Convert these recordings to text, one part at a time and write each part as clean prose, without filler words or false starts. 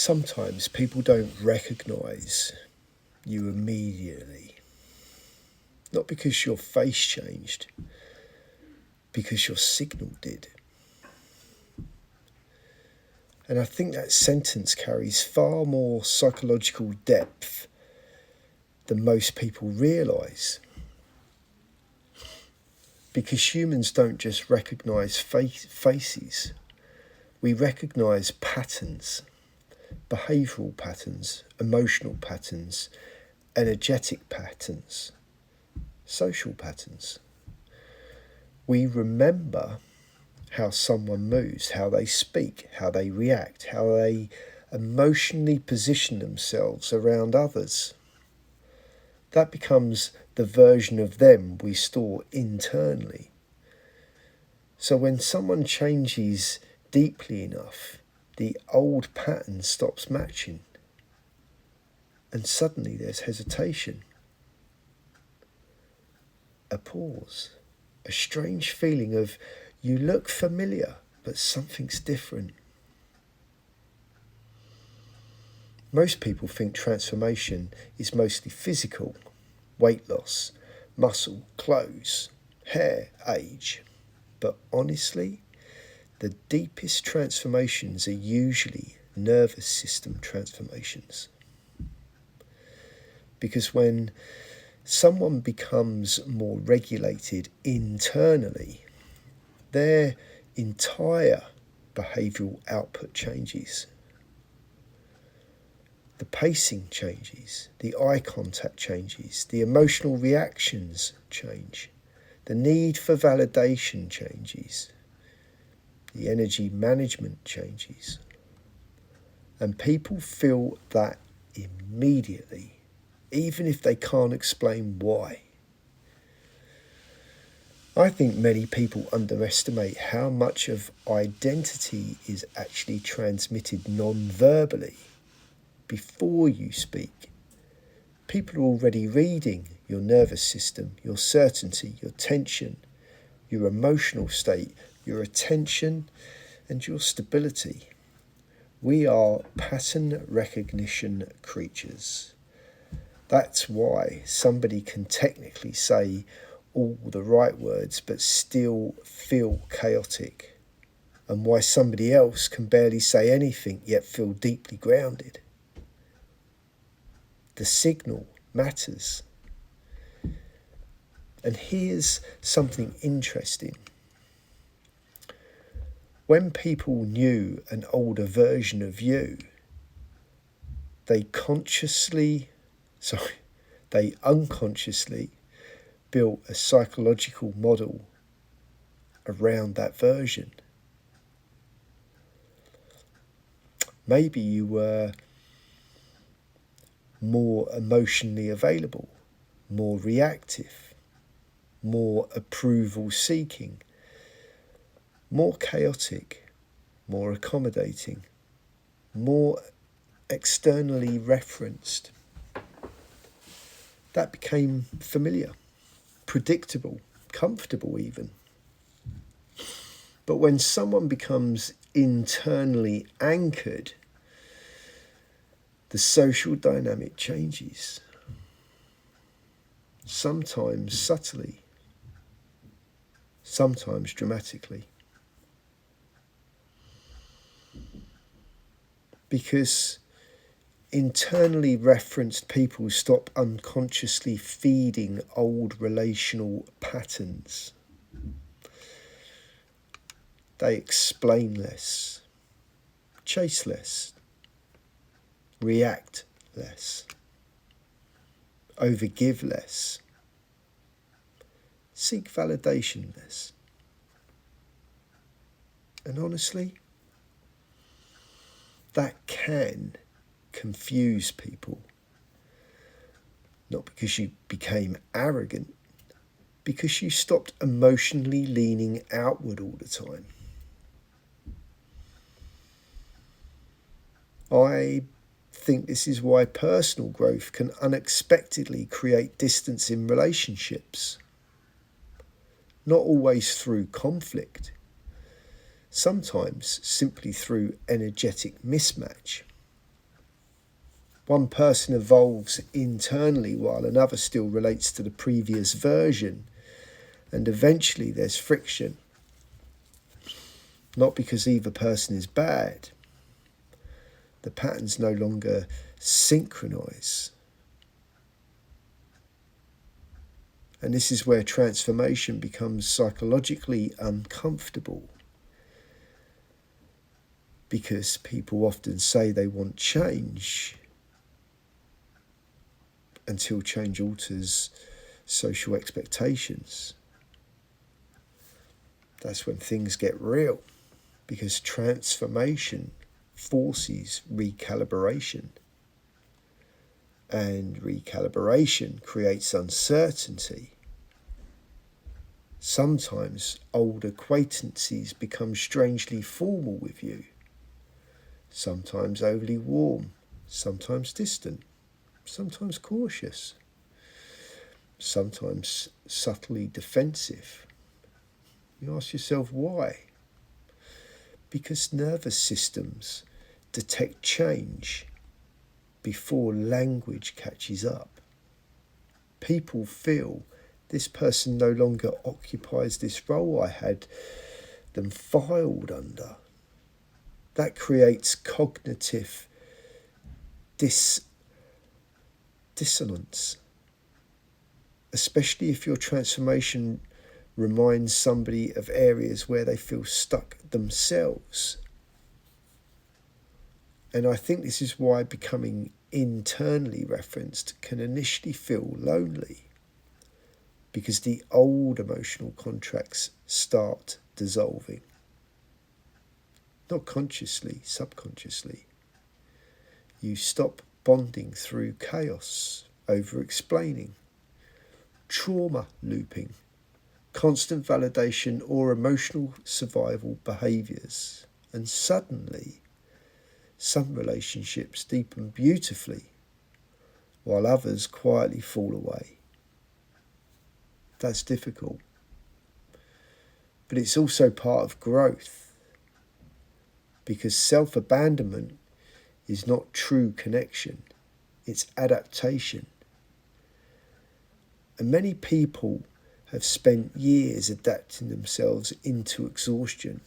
sometimes people don't recognise you immediately. Not because your face changed, because your signal did. And I think that sentence carries far more psychological depth than most people realise. Because humans don't just recognise faces, we recognise patterns, behavioural patterns, emotional patterns, energetic patterns, social patterns. We remember how someone moves, how they speak, how they react, how they emotionally position themselves around others. That becomes the version of them we store internally. So when someone changes deeply enough, the old pattern stops matching. And suddenly there's hesitation, a pause, a strange feeling of you look familiar, but something's different. Most people think transformation is mostly physical, weight loss, muscle, clothes, hair, age. But honestly, the deepest transformations are usually nervous system transformations. Because when someone becomes more regulated internally, their entire behavioural output changes. The pacing changes, the eye contact changes, the emotional reactions change, the need for validation changes, the energy management changes. And people feel that immediately, even if they can't explain why. I think many people underestimate how much of identity is actually transmitted non-verbally. Before you speak, people are already reading your nervous system, your certainty, your tension, your emotional state, your attention, and your stability. We are pattern recognition creatures. That's why somebody can technically say all the right words but still feel chaotic, and why somebody else can barely say anything yet feel deeply grounded. The signal matters. And here's something interesting. When people knew an older version of you, they unconsciously built a psychological model around that version. Maybe you were more emotionally available, more reactive, more approval seeking, more chaotic, more accommodating, more externally referenced. That became familiar, predictable, comfortable even. But when someone becomes internally anchored, the social dynamic changes. Sometimes subtly, sometimes dramatically. Because internally referenced people stop unconsciously feeding old relational patterns. They explain less, chase less, react less, overgive less, seek validation less. And honestly, that can confuse people. Not because you became arrogant, because you stopped emotionally leaning outward all the time. I think this is why personal growth can unexpectedly create distance in relationships. Not always through conflict, sometimes simply through energetic mismatch. One person evolves internally while another still relates to the previous version, and eventually there's friction. Not because either person is bad. The patterns no longer synchronize. And this is where transformation becomes psychologically uncomfortable, because people often say they want change until change alters social expectations. That's when things get real, because transformation forces recalibration. And recalibration creates uncertainty. Sometimes old acquaintances become strangely formal with you, sometimes overly warm, sometimes distant, sometimes cautious, sometimes subtly defensive. You ask yourself why? Because nervous systems detect change before language catches up. People feel this person no longer occupies this role I had them filed under. That creates cognitive dissonance, especially if your transformation reminds somebody of areas where they feel stuck themselves. And I think this is why becoming internally referenced can initially feel lonely, because the old emotional contracts start dissolving. Not consciously, subconsciously. You stop bonding through chaos, over-explaining, trauma looping, constant validation or emotional survival behaviours. And suddenly, some relationships deepen beautifully, while others quietly fall away. That's difficult. But it's also part of growth, because self-abandonment is not true connection, it's adaptation. And many people have spent years adapting themselves into exhaustion.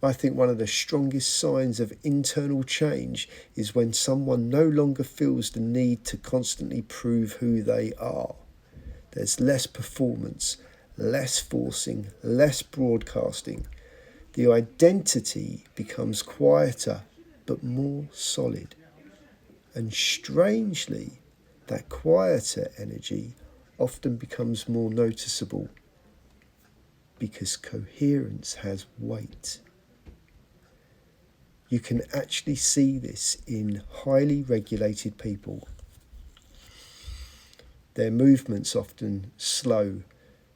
I think one of the strongest signs of internal change is when someone no longer feels the need to constantly prove who they are. There's less performance, less forcing, less broadcasting. The identity becomes quieter but more solid. And strangely, that quieter energy often becomes more noticeable, because coherence has weight. You can actually see this in highly regulated people. Their movements often slow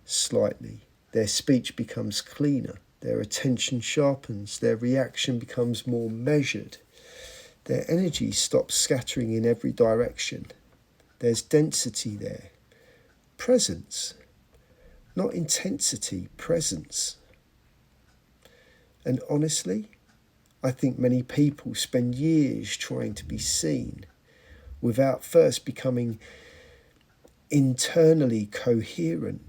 slightly. Their speech becomes cleaner. Their attention sharpens. Their reaction becomes more measured. Their energy stops scattering in every direction. There's density there. Presence. Not intensity, presence. And honestly, I think many people spend years trying to be seen without first becoming internally coherent.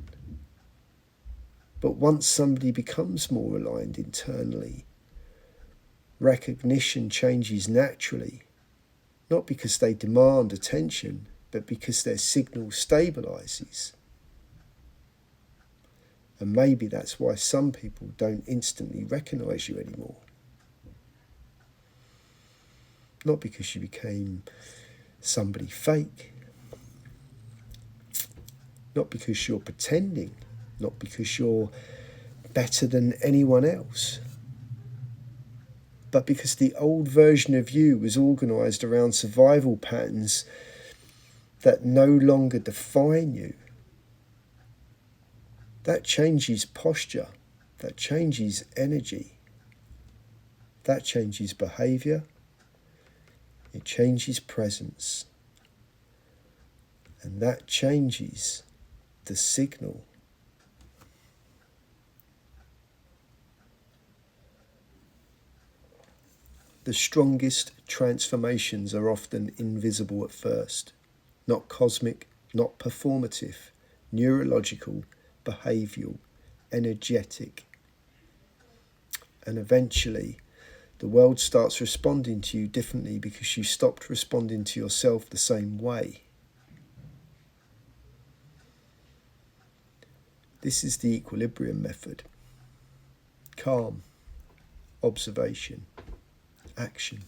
But once somebody becomes more aligned internally, recognition changes naturally, not because they demand attention, but because their signal stabilizes. And maybe that's why some people don't instantly recognize you anymore. Not because you became somebody fake, not because you're pretending, not because you're better than anyone else, but because the old version of you was organised around survival patterns that no longer define you. That changes posture, that changes energy, that changes behaviour, it changes presence, and that changes the signal. The strongest transformations are often invisible at first, not cosmic, not performative, neurological, behavioural, energetic. And eventually, the world starts responding to you differently because you stopped responding to yourself the same way. This is the equilibrium method. Calm, observation, action.